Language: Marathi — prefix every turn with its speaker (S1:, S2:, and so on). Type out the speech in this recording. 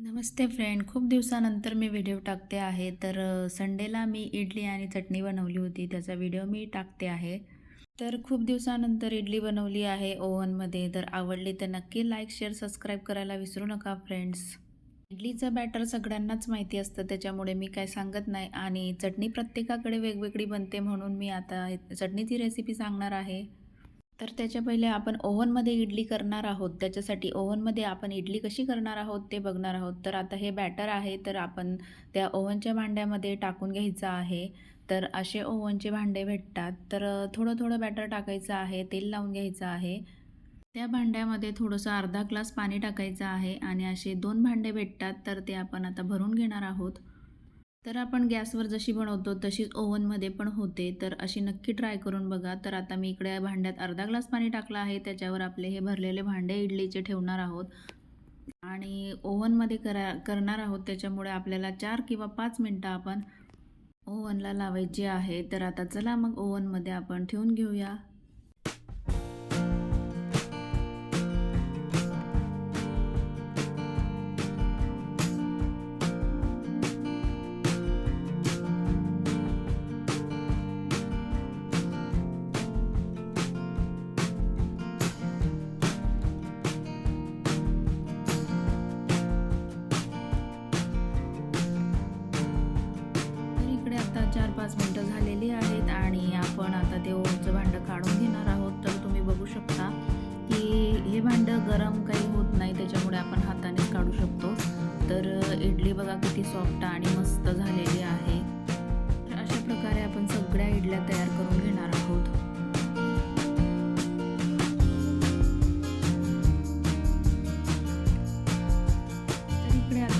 S1: नमस्ते फ्रेंड, खूप दिवसानंतर मी व्हिडिओ टाकते आहे. तर संडेला मी इडली आणि चटणी बनवली होती, त्याचा व्हिडिओ मी टाकते आहे. तर खूप दिवसानंतर इडली बनवली आहे ओव्हनमध्ये. तर आवडली तर नक्की लाईक, शेअर, सबस्क्राईब करायला विसरू नका फ्रेंड्स. इडलीचं बॅटर सगळ्यांनाच माहिती असतं, त्याच्यामुळे मी काय सांगत नाही. आणि चटणी प्रत्येकाकडे वेगवेगळी बनते, म्हणून मी आता चटणीची रेसिपी सांगणार आहे. तर त्याच्या पहिले आपण ओव्हनमध्ये इडली करणार आहोत. त्याच्यासाठी ओव्हनमध्ये आपण इडली कशी करणार आहोत ते बघणार आहोत. तर आता हे बॅटर आहे, तर आपण त्या ओव्हनच्या भांड्यामध्ये टाकून घ्यायचं आहे. तर असे ओव्हनचे भांडे भेटतात. तर थोडं थोडं बॅटर टाकायचं आहे, तेल लावून घ्यायचं आहे. त्या भांड्यामध्ये थोडंसं अर्धा ग्लास पाणी टाकायचं आहे आणि असे 2 भांडे भेटतात, तर ते आपण आता भरून घेणार आहोत. तर आपण गॅसवर जशी बनवतो तशीच ओव्हनमध्ये पण होते, तर अशी नक्की ट्राय करून बघा. तर आता मी इकडे भांड्यात अर्धा ग्लास पाणी टाकलं आहे, त्याच्यावर आपले हे भरलेले भांडे इडलीचे ठेवणार आहोत. आणि ओव्हनमध्ये करणार आहोत, त्याच्यामुळे आपल्याला 4 किंवा 5 मिनटं आपण ओव्हनला लावायची आहे. तर आता चला मग ओव्हनमध्ये आपण ठेवून घेऊया. तर इकडे आता 4-5 मिनटं झालेली आहेत आणि आपण आता ते ओव्हनचं भांडं काढून घेणार आहोत. तर तुम्ही बघू शकता की हे भांडं गरम काही होत नाही, त्याच्यामुळे आपण हातानेच काढू शकतो. तर इडली बघा किती सॉफ्ट आणि मस्त झालेली आहे. तर अशा प्रकारे आपण सगळ्या इडल्या तयार करून घेणार आहोत. तर इकडे आता